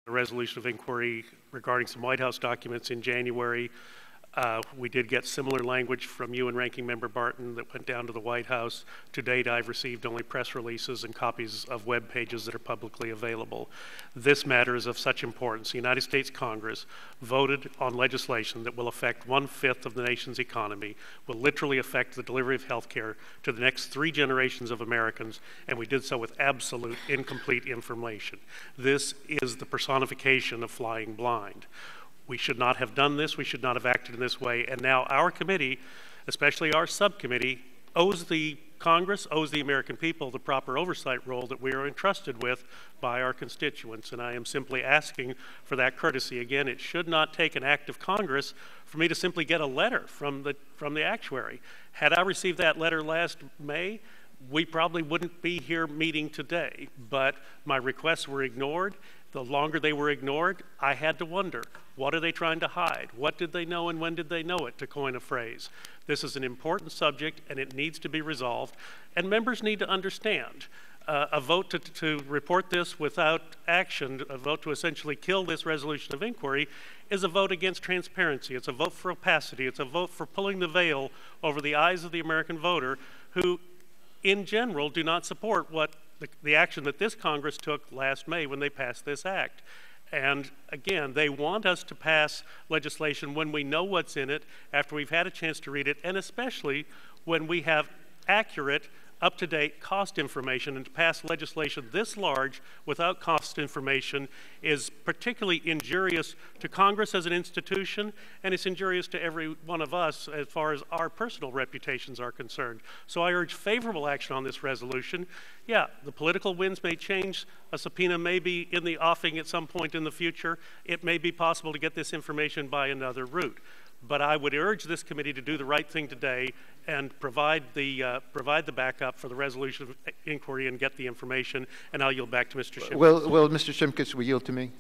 a resolution of inquiry regarding some White House documents in January. We did get similar language from you and Ranking Member Barton that went down to the White House. To date, I've received only press releases and copies of web pages that are publicly available. This matter is of such importance. The United States Congress voted on legislation that will affect 1/5 of the nation's economy, will literally affect the delivery of health care to the next 3 generations of Americans, and we did so with absolute incomplete information. This is the personification of flying blind. We should not have done this. We should not have acted in this way. And now our committee, especially our subcommittee, owes the Congress, owes the American people the proper oversight role that we are entrusted with by our constituents. And I am simply asking for that courtesy. Again, it should not take an act of Congress for me to simply get a letter from the actuary. Had I received that letter last May, we probably wouldn't be here meeting today. But my requests were ignored. The longer they were ignored, I had to wonder, what are they trying to hide? What did they know and when did they know it, to coin a phrase? This is an important subject and it needs to be resolved. And members need to understand, a vote to report this without action, a vote to essentially kill this resolution of inquiry, is a vote against transparency. It's a vote for opacity. It's a vote for pulling the veil over the eyes of the American voter who, in general, do not support the action that this Congress took last May when they passed this act. And again, they want us to pass legislation when we know what's in it, after we've had a chance to read it, and especially when we have accurate, up-to-date cost information. And to pass legislation this large without cost information is particularly injurious to Congress as an institution, and it's injurious to every one of us as far as our personal reputations are concerned. So I urge favorable action on this resolution. Yeah, the political winds may change. A subpoena may be in the offing at some point in the future. It may be possible to get this information by another route. But I would urge this committee to do the right thing today and provide the backup for the resolution of inquiry and get the information. And I'll yield back to Mr. Shimkus. Will Mr. Shimkus, will yield to me?